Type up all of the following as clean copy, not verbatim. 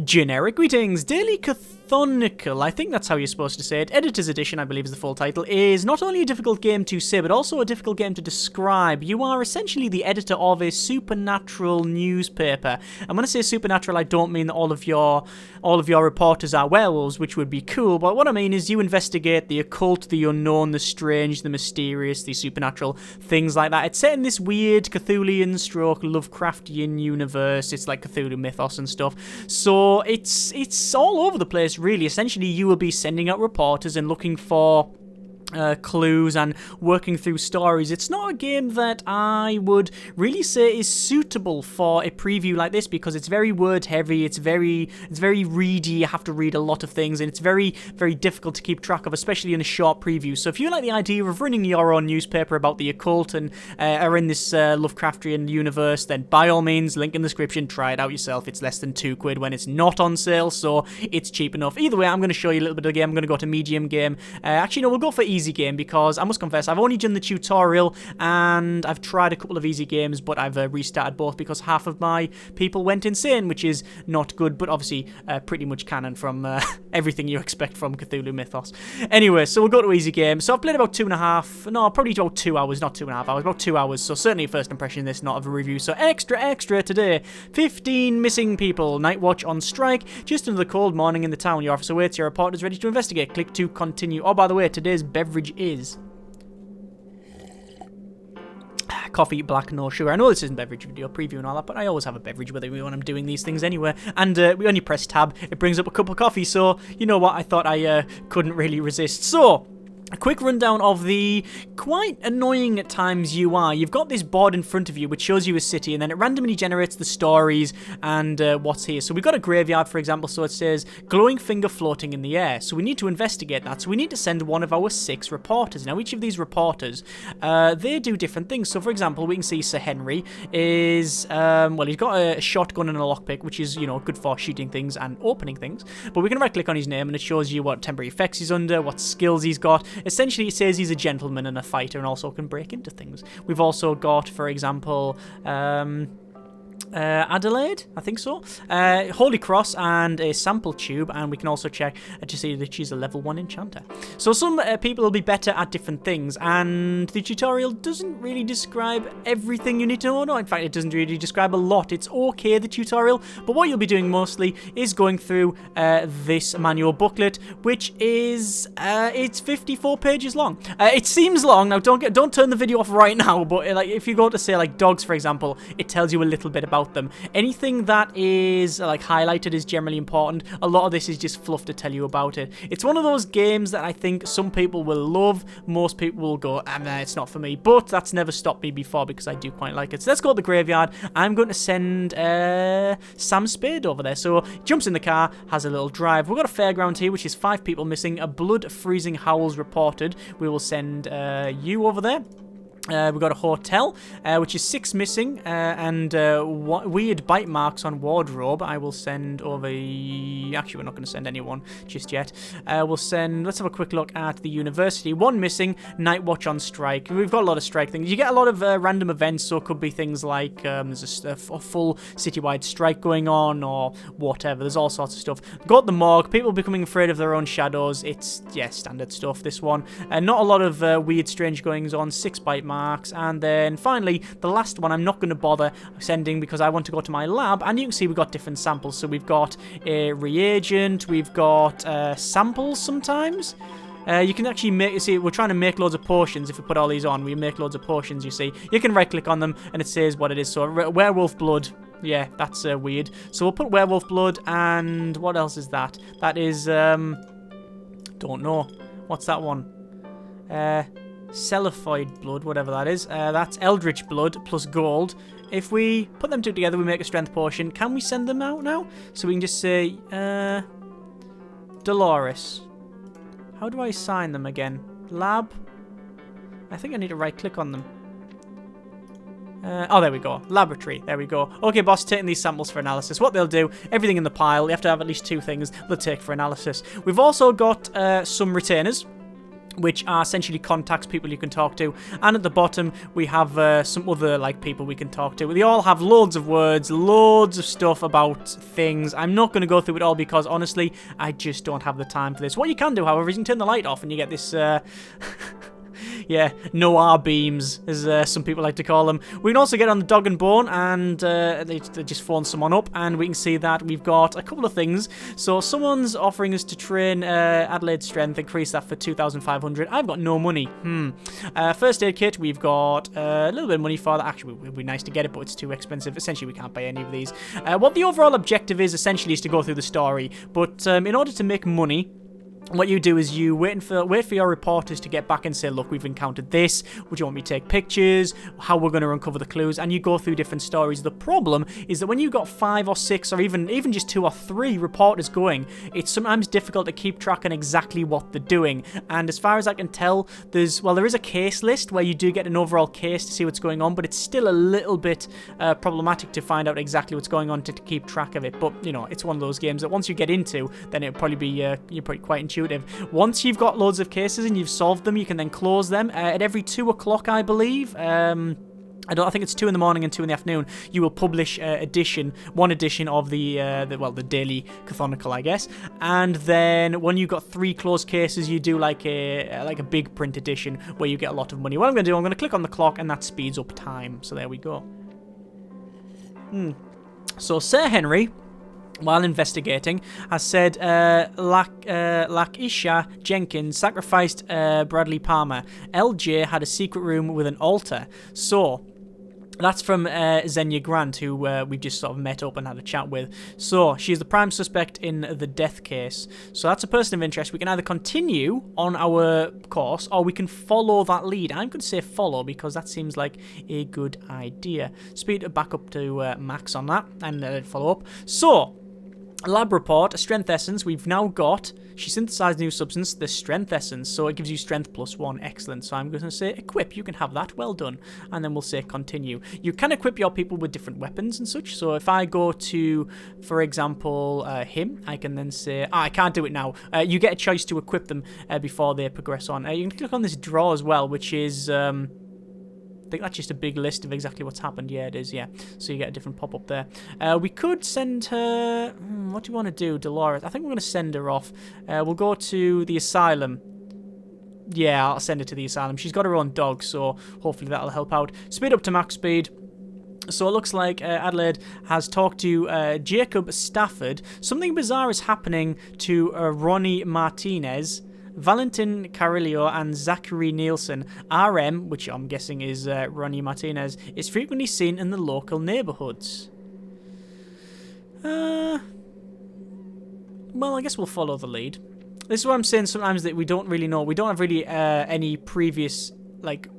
Generic greetings. Daily Chthonicle, I think that's how you're supposed to say it, Editor's Edition, I believe is the full title, is not only a difficult game to say, but also a difficult game to describe. You are essentially the editor of a supernatural newspaper. And when I say supernatural, I don't mean that all of your reporters are werewolves, which would be cool, but what I mean is you investigate the occult, the unknown, the strange, the mysterious, the supernatural, things like that. It's set in this weird Cthulhian stroke Lovecraftian universe. It's like Cthulhu mythos and stuff. So it's all over the place, really. Essentially, you will be sending out reporters and looking for clues and working through stories. It's not a game that I would really say is suitable for a preview like this because it's very word heavy, it's very ready, you have to read a lot of things, and it's very, very difficult to keep track of, especially in a short preview. So if you like the idea of running your own newspaper about the occult and are in this Lovecraftian universe, then by all means, link in the description, try it out yourself. It's less than £2 when it's not on sale, so it's cheap enough. Either way, I'm going to show you a little bit of the game. I'm going to go to medium game. Actually, no, we'll go for easy game because I must confess I've only done the tutorial and I've tried a couple of easy games, but I've restarted both because half of my people went insane, which is not good, but obviously pretty much canon from everything you expect from Cthulhu mythos. Anyway, so we'll go to easy game. So I've played about probably about 2 hours, not 2.5 hours, about 2 hours, so certainly a first impression in this, not of a review. So extra today, 15 missing people, night watch on strike, just another cold morning in the town, your officer waits, your report is ready to investigate, click to continue. Oh, by the way, today's beverage is coffee, black, no sugar. I know this isn't beverage video preview and all that, but I always have a beverage with me when I'm doing these things anyway. And when you press tab, it brings up a cup of coffee. So you know what? I thought I couldn't really resist. So a quick rundown of the quite annoying at times UI. You've got this board in front of you which shows you a city and then it randomly generates the stories and what's here. So we've got a graveyard, for example, so it says glowing finger floating in the air. So we need to investigate that. So we need to send one of our 6 reporters. Now each of these reporters, they do different things. So for example, we can see Sir Henry is, well, he's got a shotgun and a lockpick, which is, you know, good for shooting things and opening things. But we can right click on his name and it shows you what temporary effects he's under, what skills he's got. Essentially, it says he's a gentleman and a fighter and also can break into things. We've also got, for example, Adelaide, I think so, Holy Cross and a sample tube, and we can also check to see that she's a level 1 enchanter. So some people will be better at different things, and the tutorial doesn't really describe everything you need to know. No, in fact, it doesn't really describe a lot. It's okay, the tutorial, but what you'll be doing mostly is going through this manual booklet, which is it's 54 pages long. It seems long. Now, don't turn the video off right now, but like if you go to say like dogs, for example, it tells you a little bit about them. Anything that is like highlighted is generally important. A lot of this is just fluff to tell you about it. It's one of those games that I think some people will love, most people will go, nah, it's not for me, but that's never stopped me before because I do quite like it. So let's go to the graveyard. I'm going to send Sam Spade over there. So he jumps in the car, has a little drive. We've got a fairground here, which is 5 people missing, a blood freezing howls reported. We will send you over there. We've got a hotel, which is 6 missing, and weird bite marks on wardrobe. I will send over... Actually, we're not going to send anyone just yet. We'll send... Let's have a quick look at the university. 1 missing, night watch on strike. We've got a lot of strike things. You get a lot of random events, so it could be things like there's a full citywide strike going on or whatever. There's all sorts of stuff. Got the morgue. People becoming afraid of their own shadows. It's, yeah, standard stuff, this one. Not a lot of weird, strange goings on. 6 bite marks, and then finally the last one I'm not going to bother sending because I want to go to my lab, and you can see we've got different samples. So we've got a reagent, we've got samples sometimes. You can actually make, you see, we're trying to make loads of potions. If we put all these on, we make loads of potions, you see. You can right click on them and it says what it is. So werewolf blood. Yeah, that's weird. So we'll put werewolf blood, and what else is that? That is, don't know. What's that one? Celiphoid blood, whatever that is. That's eldritch blood plus gold. If we put them 2 together, we make a strength potion. Can we send them out now? So we can just say, Dolores. How do I assign them again? Lab? I think I need to right click on them. Oh, there we go. Laboratory. There we go. Okay, boss, taking these samples for analysis. What they'll do, everything in the pile, you have to have at least 2 things they'll take for analysis. We've also got some retainers. which are essentially contacts, people you can talk to. And at the bottom, we have some other people we can talk to. They all have loads of words, loads of stuff about things. I'm not going to go through it all because, honestly, I just don't have the time for this. What you can do, however, is you can turn the light off and you get this... yeah, noir beams, as some people like to call them. We can also get on the dog and bone, and they just phone someone up, and we can see that we've got a couple of things. So someone's offering us to train Adelaide strength, increase that for 2,500. I've got no money. First aid kit, we've got a little bit of money for that. Actually, it would be nice to get it, but it's too expensive. Essentially, we can't buy any of these. What the overall objective is, essentially, is to go through the story. But in order to make money, what you do is you wait for your reporters to get back and say, look, we've encountered this. Would you want me to take pictures? How we're going to uncover the clues? And you go through different stories. The problem is that when you've got 5 or 6 or even just 2 or 3 reporters going, it's sometimes difficult to keep track on exactly what they're doing. And as far as I can tell, there is a case list where you do get an overall case to see what's going on, but it's still a little bit problematic to find out exactly what's going on to keep track of it. But, it's one of those games that once you get into, then it'll probably be you're probably quite intuitive. Once you've got loads of cases and you've solved them, you can then close them at every 2 o'clock, I believe. I think it's 2 in the morning and 2 in the afternoon. You will publish one edition of the Daily Chthonicle, I guess. And then when you've got 3 closed cases, you do like a big print edition where you get a lot of money. What I'm going to do, I'm going to click on the clock, and that speeds up time. So there we go. So Sir Henry, while investigating, has said Lakeisha Jenkins sacrificed Bradley Palmer. LJ had a secret room with an altar. So that's from Xenia Grant, who we've just sort of met up and had a chat with. So she's the prime suspect in the death case. So that's a person of interest. We can either continue on our course or we can follow that lead. I'm going to say follow because that seems like a good idea. Speed back up to max on that and follow up. So lab report, a strength essence. We've now got, she synthesized new substance, the strength essence. So it gives you strength +1. Excellent. So I'm going to say equip. You can have that. Well done. And then we'll say continue. You can equip your people with different weapons and such. So if I go to, for example, him, I can then say, I can't do it now. You get a choice to equip them before they progress on. You can click on this draw as well, which is... I think that's just a big list of exactly what's happened. Yeah, it is, yeah. So you get a different pop-up there. We could send her... what do you want to do, Dolores? I think we're going to send her off. We'll go to the asylum. Yeah, I'll send her to the asylum. She's got her own dog, so hopefully that'll help out. Speed up to max speed. So it looks like Adelaide has talked to Jacob Stafford. Something bizarre is happening to Ronnie Martinez, Valentin Carrillo, and Zachary Nielsen. RM, which I'm guessing is Ronnie Martinez, is frequently seen in the local neighborhoods. Well, I guess we'll follow the lead. This is what I'm saying sometimes, that we don't really know. We don't have really any previous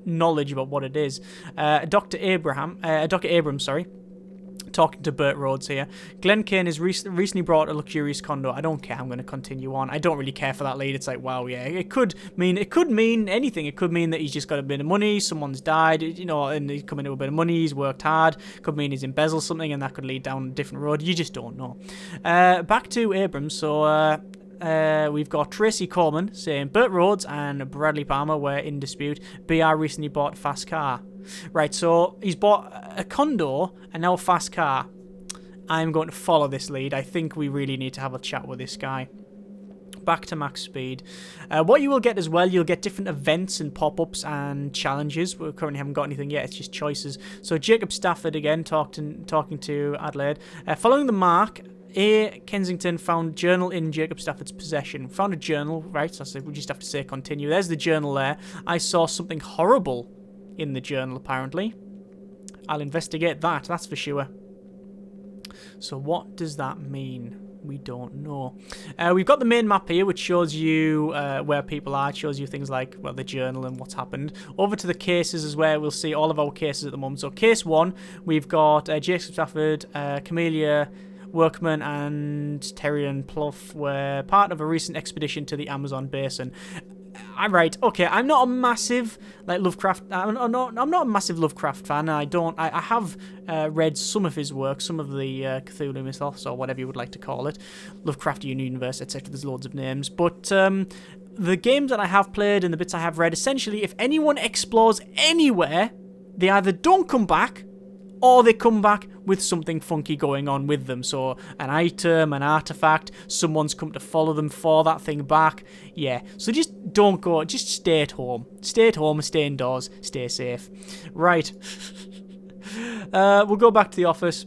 knowledge about what it is. Dr. Abrams, talking to Burt Rhodes here. Glenn Kane has recently brought a luxurious condo. I don't care. I'm going to continue on. I don't really care for that lead. It's like, wow, yeah. It could mean anything. It could mean that he's just got a bit of money, someone's died, and he's come into a bit of money, he's worked hard. Could mean he's embezzled something, and that could lead down a different road. You just don't know. Back to Abrams. So, we've got Tracy Coleman saying Burt Rhodes and Bradley Palmer were in dispute. BR recently bought a fast car. Right, so he's bought a condo and now a fast car. I'm going to follow this lead. I think we really need to have a chat with this guy. Back to max speed. What you will get as well, you'll get different events and pop-ups and challenges. We currently haven't got anything yet. It's just choices. So Jacob Stafford again talking to Adelaide. Following the mark, A. Kensington found journal in Jacob Stafford's possession. Found a journal, right? So we just have to say continue. There's the journal there. I saw something horrible in the journal, apparently. I'll investigate that, that's for sure. So what does that mean? We don't know. We've got the main map here, which shows you where people are. It shows you things like, well, the journal and what's happened. Over to the cases is where we'll see all of our cases at the moment. So case 1, we've got Jacob Stafford, Camellia Workman, and Terrian Plough were part of a recent expedition to the Amazon basin. Right, okay, I'm not a massive Lovecraft. I'm not a massive Lovecraft fan. I have read some of his work, some of the Cthulhu mythos, or whatever you would like to call it, Lovecraftian universe, etc. There's loads of names, but the games that I have played and the bits I have read, essentially, if anyone explores anywhere, they either don't come back, or they come back with something funky going on with them. So an item, an artifact, someone's come to follow them for that thing back. Yeah, so just don't go, just stay at home. Stay at home, stay indoors, stay safe. Right. We'll go back to the office.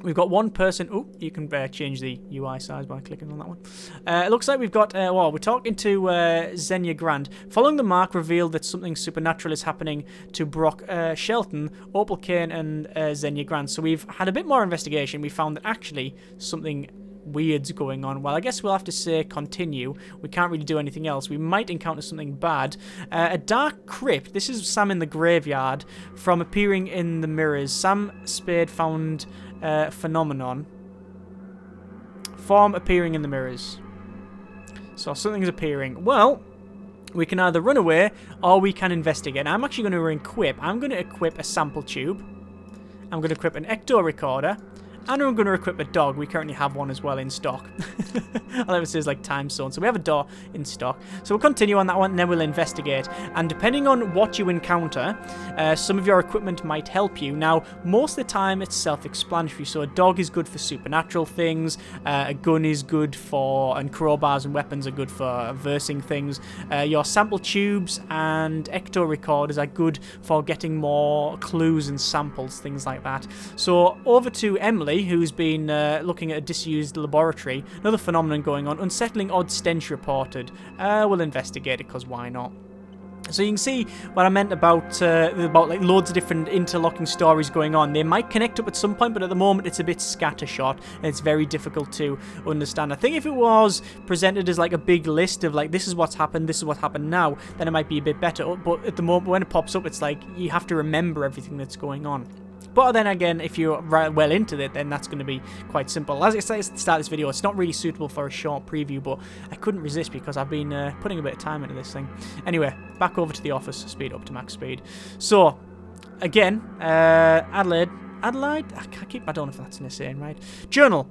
We've got one person. Oh, you can change the UI size by clicking on that one. It looks like we've got, we're talking to Xenia Grant. Following the mark revealed that something supernatural is happening to Brock Shelton, Opal Kane, and Xenia Grant. So we've had a bit more investigation. We found that actually something weird's going on. Well, I guess we'll have to say continue. We can't really do anything else. We might encounter something bad. A dark crypt. This is Sam in the graveyard from appearing in the mirrors. Sam Spade found phenomenon. Form appearing in the mirrors. So something's appearing. Well, we can either run away or we can investigate. I'm actually going to equip. I'm going to equip a sample tube. I'm going to equip an ecto recorder. And I'm going to equip a dog. We currently have one as well in stock. I love it says like time zone. So we have a dog in stock. So we'll continue on that one and then we'll investigate. And depending on what you encounter, some of your equipment might help you. Now, most of the time it's self-explanatory. So a dog is good for supernatural things. A gun is good for, and crowbars and weapons are good for versing things. Your sample tubes and ecto recorders are good for getting more clues and samples, things like that. So over to Emily, who's been looking at a disused laboratory. Another phenomenon going on. Unsettling odd stench reported. We'll investigate it, because why not? So you can see what I meant about like loads of different interlocking stories going on. They might connect up at some point, but at the moment it's a bit scattershot and it's very difficult to understand. I think if it was presented as like a big list of like, this is what's happened, this is what happened now, then it might be a bit better. But at the moment when it pops up, it's like you have to remember everything that's going on. But then again, if you're well into it, then that's going to be quite simple. As I said at the start of this video, it's not really suitable for a short preview, but I couldn't resist because I've been putting a bit of time into this thing. Anyway, back over to the office, speed up to max speed. So, again, Adelaide, I don't know if that's an saying, right? Journal.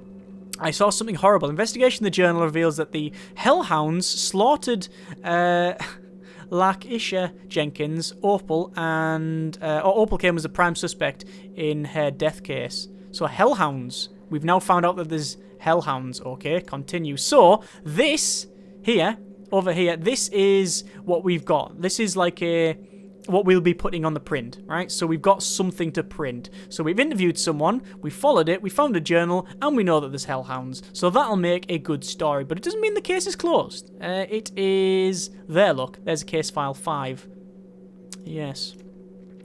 I saw something horrible. Investigation in the journal reveals that the hellhounds slaughtered Lakeisha Jenkins, Opal, and Opal came as a prime suspect in her death case. So hellhounds. We've now found out that there's hellhounds. Okay, continue. So this here, over here, this is what we've got. This is like what we'll be putting on the print, right? So we've got something to print. So we've interviewed someone, we followed it, we found a journal, and we know that there's hellhounds. So that'll make a good story, but it doesn't mean the case is closed. It is there, look. There's case file 5. Yes.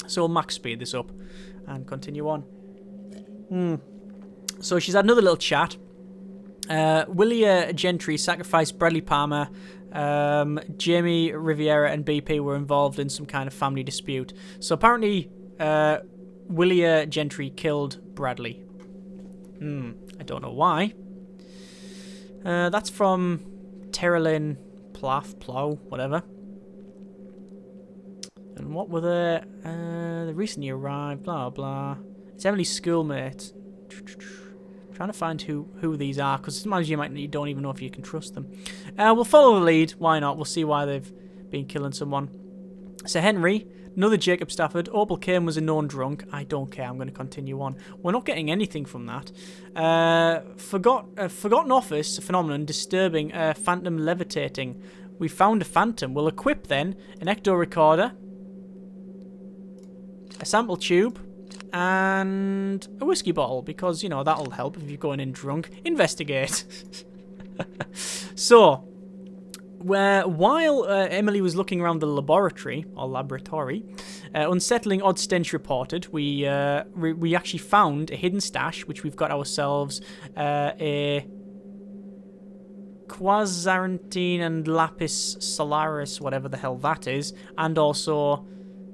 So we'll max speed this up and continue on. So she's had another little chat. Willia Gentry sacrificed Bradley Palmer. Jamie Riviera and BP were involved in some kind of family dispute. So apparently, Willia Gentry killed Bradley. I don't know why. That's from Terralyn Plow, whatever. And what were they recently arrived, blah, blah. It's Emily's schoolmate. Trying to find who these are, because sometimes you don't even know if you can trust them. We'll follow the lead. Why not? We'll see why they've been killing someone. Sir Henry, another Jacob Stafford. Opal Kane was a known drunk. I don't care. I'm going to continue on. We're not getting anything from that. Forgotten office phenomenon disturbing. Phantom levitating. We found a phantom. We'll equip then an ecto recorder, a sample tube, and a whiskey bottle, because, you know, that'll help if you're going in drunk. Investigate. So, while Emily was looking around the laboratory, unsettling odd stench reported. We actually found a hidden stash, which we've got ourselves a quasarantine and lapis solaris, whatever the hell that is, and also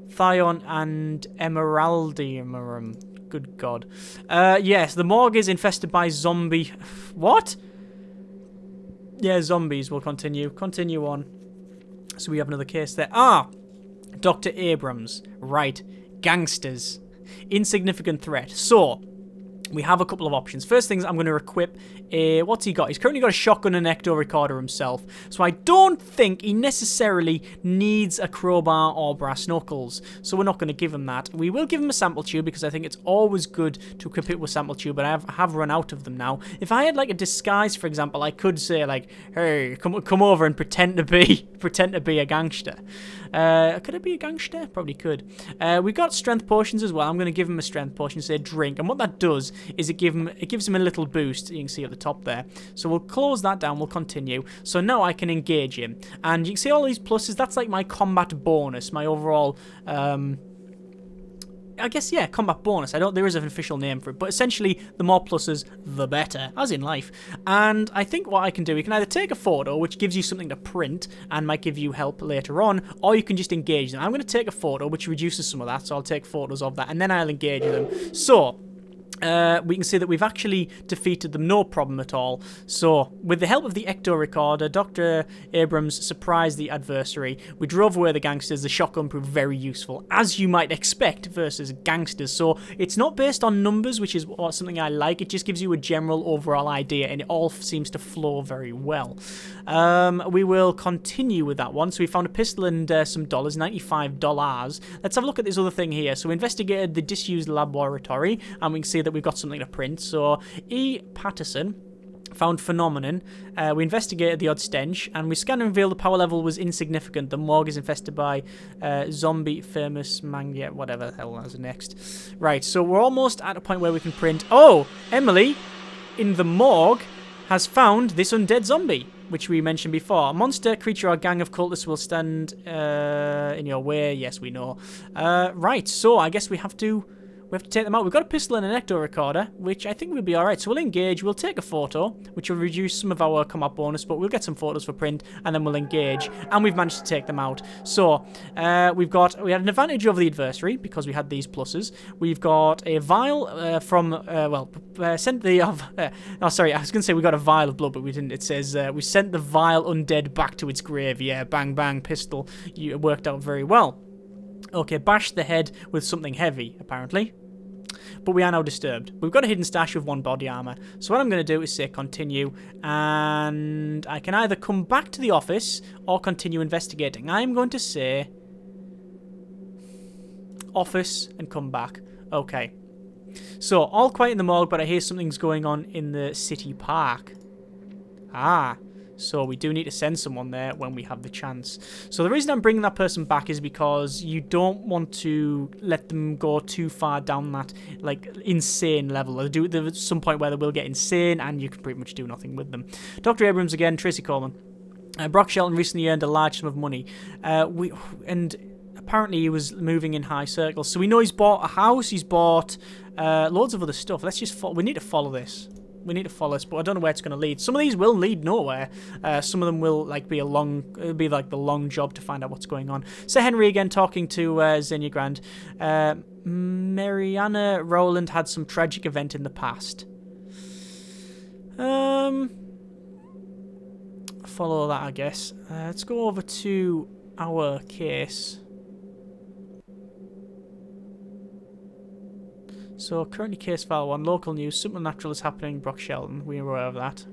Thion and Emeraldium. Good God. Yes, the morgue is infested by zombie... What? Yeah, zombies. Will continue. Continue on. So we have another case there. Dr. Abrams. Right. Gangsters. Insignificant threat. So, we have a couple of options. First things, I'm going to equip what's he got? He's currently got a shotgun and an ecto recorder himself. So I don't think he necessarily needs a crowbar or brass knuckles. So we're not going to give him that. We will give him a sample tube because I think it's always good to equip it with sample tube, but I have run out of them now. If I had like a disguise, for example, I could say like, hey, come over and pretend to be a gangster. Could it be a gangster? Probably could. We got strength potions as well. I'm going to give him a strength potion, say drink, and what that does is it gives him a little boost. You can see at the top there. So we'll close that down. We'll continue. So now I can engage him, and you can see all these pluses. That's like my combat bonus, my overall. I guess, yeah, combat bonus. There is an official name for it, but essentially, the more pluses, the better, as in life. And I think what I can do, you can either take a photo, which gives you something to print and might give you help later on, or you can just engage them. I'm going to take a photo, which reduces some of that, so I'll take photos of that, and then I'll engage them. So we can see that we've actually defeated them, no problem at all. So, with the help of the ecto recorder, Dr. Abrams surprised the adversary. We drove away the gangsters. The shotgun proved very useful, as you might expect, versus gangsters. So, it's not based on numbers, which is something I like. It just gives you a general overall idea, and it all seems to flow very well. We will continue with that one. So, we found a pistol and some dollars, $95. Let's have a look at this other thing here. So, we investigated the disused laboratory, and we can see that we've got something to print. So E. Patterson found phenomenon. We investigated the odd stench, and we scanned and revealed the power level was insignificant. The morgue is infested by zombie famous manga, whatever the hell that's next. Right, so we're almost at a point where we can print. Oh, Emily in the morgue has found this undead zombie, which we mentioned before. A monster, creature, or gang of cultists will stand in your way. Yes, we know. Right, so I guess we have to take them out. We've got a pistol and an ecto recorder, which I think will be alright. So we'll engage, we'll take a photo, which will reduce some of our combat bonus, but we'll get some photos for print, and then we'll engage, and we've managed to take them out. So, we had an advantage over the adversary, because we had these pluses. We've got a vial sent the... sorry, I was going to say we got a vial of blood, but we didn't. It says, we sent the vile undead back to its grave. Yeah, bang, bang, pistol. It worked out very well. Okay, bash the head with something heavy, apparently. But we are now disturbed. We've got a hidden stash with 1 body armor. So what I'm going to do is say continue. And I can either come back to the office or continue investigating. I'm going to say office and come back. Okay. So, all quiet in the morgue, but I hear something's going on in the city park. Ah. So we do need to send someone there when we have the chance. So the reason I'm bringing that person back is because you don't want to let them go too far down that like insane level. There's some point where they will get insane and you can pretty much do nothing with them. Dr. Abrams again, Tracy Coleman. Brock Shelton recently earned a large sum of money. And apparently he was moving in high circles. So we know he's bought a house, he's bought loads of other stuff. Let's just we need to follow this. We need to follow this, but I don't know where it's going to lead. Some of these will lead nowhere. Some of them will be like the long job to find out what's going on. Sir Henry again talking to Xenia Grand. Mariana Rowland had some tragic event in the past. Follow that, I guess. Let's go over to our case. So, currently case file 1, local news, something natural is happening, Brock Shelton, we're aware of that.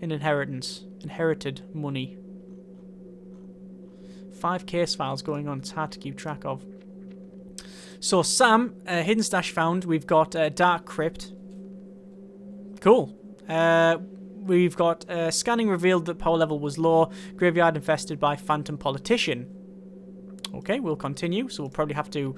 Inheritance, inherited money. 5 case files going on, it's hard to keep track of. So, Sam, hidden stash found, we've got Dark Crypt. Cool. We've got scanning revealed that power level was low, graveyard infested by phantom politician. Okay, we'll continue, so we'll probably have to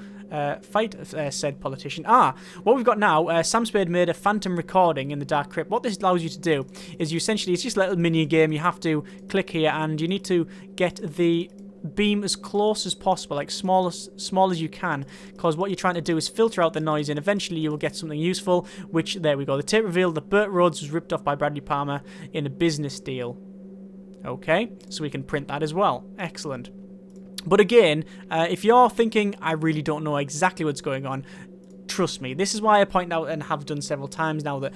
fight said politician. What we've got now, Sam Spade made a phantom recording in the Dark Crypt. What this allows you to do is it's just a little mini game. You have to click here and you need to get the beam as close as possible, like small as you can, because what you're trying to do is filter out the noise and eventually you will get something useful, which, there we go. The tape revealed that Burt Rhodes was ripped off by Bradley Palmer in a business deal. Okay, so we can print that as well. Excellent. But again, if you're thinking, I really don't know exactly what's going on, trust me. This is why I point out and have done several times now that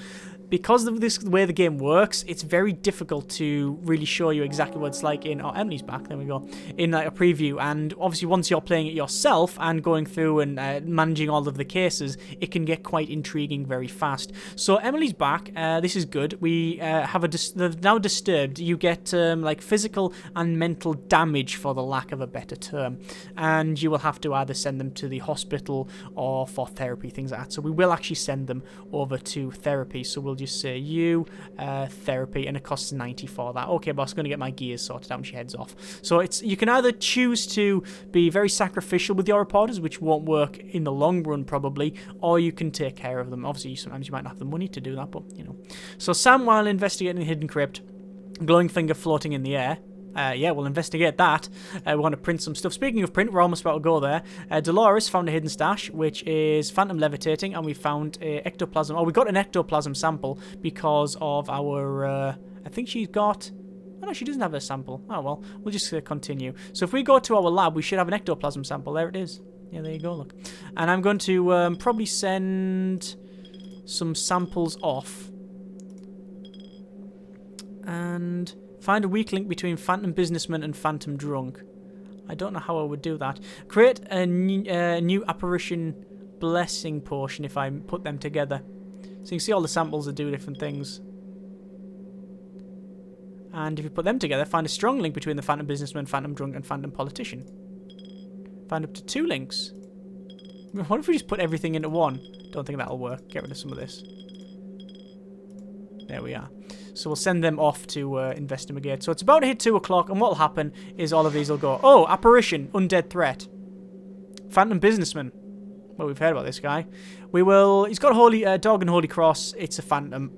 because of this the way the game works, it's very difficult to really show you exactly what it's like in... Oh, Emily's back. There we go. In like a preview. And obviously, once you're playing it yourself and going through and managing all of the cases, it can get quite intriguing very fast. So Emily's back. This is good. We have they're now disturbed. You get like physical and mental damage, for the lack of a better term. And you will have to either send them to the hospital or for therapy, things like that. So we will actually send them over to therapy. So we'll just say you therapy, and it costs 90 for that. Okay, boss, going to get my gears sorted out when she heads off. So you can either choose to be very sacrificial with your reporters, which won't work in the long run probably, or you can take care of them. Obviously, sometimes you might not have the money to do that, but you know. So Sam, while investigating the hidden crypt, glowing finger floating in the air. Yeah, we'll investigate that. We want to print some stuff. Speaking of print, we're almost about to go there. Dolores found a hidden stash, which is phantom levitating, and we found a ectoplasm. Oh, we got an ectoplasm sample because of our... I think she's got... Oh, no, she doesn't have a sample. Oh, well, we'll just continue. So if we go to our lab, we should have an ectoplasm sample. There it is. Yeah, there you go, look. And I'm going to probably send some samples off. And... find a weak link between Phantom Businessman and Phantom Drunk. I don't know how I would do that. Create a new apparition blessing potion if I put them together. So you can see all the samples that do different things. And if you put them together, find a strong link between the Phantom Businessman, Phantom Drunk, and Phantom Politician. Find up to 2 links. What if we just put everything into one? Don't think that'll work. Get rid of some of this. There we are. So we'll send them off to investigate. So it's about to hit 2 o'clock, and what will happen is all of these will go, oh, apparition, undead threat. Phantom Businessman. Well, we've heard about this guy. He's got a holy dog and holy cross. It's a phantom.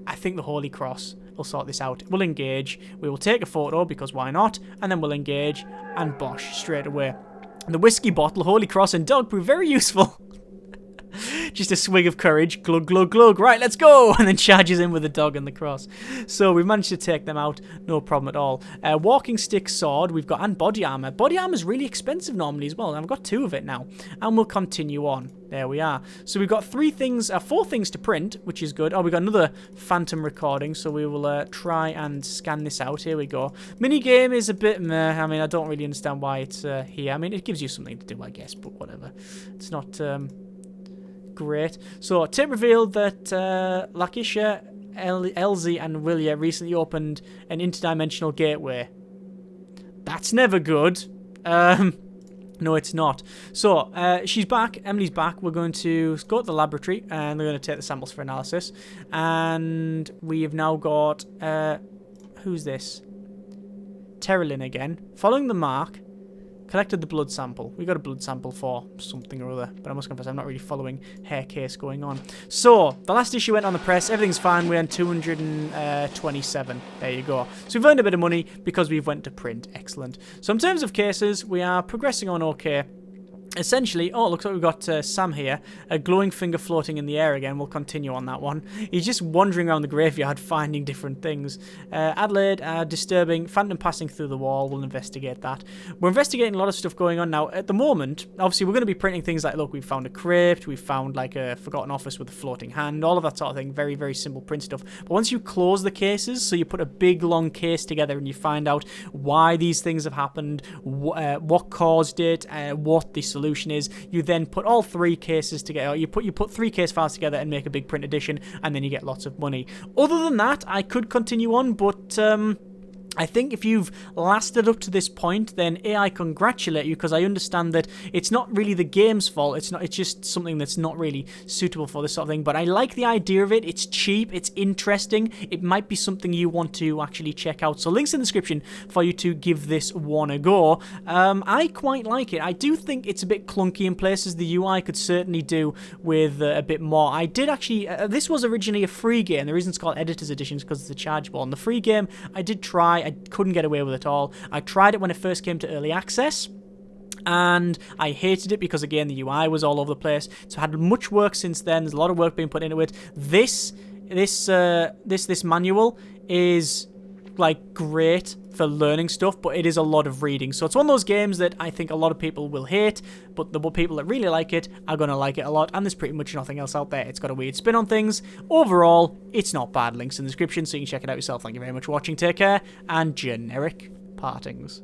I think the holy cross will sort this out. We'll engage. We will take a photo, because why not? And then we'll engage, and bosh, straight away. The whiskey bottle, holy cross, and dog prove very useful. Just a swig of courage, glug, glug, glug, right, let's go, and then charges in with the dog and the cross. So we've managed to take them out, no problem at all. Walking stick, sword, we've got, and body armor. Body armor is really expensive normally as well, and I've got 2 of it now, and we'll continue on. There we are. So we've got 4 things to print, which is good. Oh, we've got another phantom recording, so we will try and scan this out. Here we go. Minigame is a bit meh. I mean, I don't really understand why it's here. I mean, it gives you something to do, I guess, but whatever. It's not... great. So, tape revealed that Lakeisha, Elsie, and Willia recently opened an interdimensional gateway. That's never good. No, it's not. So, she's back. Emily's back. We're going to go to the laboratory, and we're going to take the samples for analysis. And we have now got... who's this? Terrelin again. Following the mark... collected the blood sample. We got a blood sample for something or other, but I must confess I'm not really following her case going on. So, the last issue went on the press. Everything's fine. We earned 227. There you go. So we've earned a bit of money because we've went to print. Excellent. So in terms of cases, we are progressing on okay. Essentially, oh, it looks like we've got Sam here, a glowing finger floating in the air again. We'll continue on that one. He's just wandering around the graveyard finding different things. Adelaide, disturbing, phantom passing through the wall. We'll investigate that. We're investigating a lot of stuff going on now. At the moment, obviously, we're going to be printing things like, look, we found a crypt, we found like a forgotten office with a floating hand, all of that sort of thing. Very, very simple print stuff. But once you close the cases, so you put a big, long case together and you find out why these things have happened, what caused it, what the solution is, you then put all 3 cases together. You put 3 case files together and make a big print edition, and then you get lots of money. Other than that, I could continue on, but I think if you've lasted up to this point, then I congratulate you, because I understand that it's not really the game's fault. It's just something that's not really suitable for this sort of thing. But I like the idea of it. It's cheap. It's interesting. It might be something you want to actually check out. So links in the description for you to give this one a go. I quite like it. I do think it's a bit clunky in places. The UI could certainly do with a bit more. I did actually... this was originally a free game. The reason it's called Editor's Edition is because it's a chargeable. And the free game, I did try. I couldn't get away with it all. I tried it when it first came to early access, and I hated it because, again, the UI was all over the place. So I had much work since then. There's a lot of work being put into it. This manual is like great for learning stuff, but it is a lot of reading. So it's one of those games that I think a lot of people will hate, but the people that really like it are going to like it a lot, and there's pretty much nothing else out there. It's got a weird spin on things. Overall, it's not bad. Links in the description so you can check it out yourself. Thank you very much for watching. Take care, and generic partings.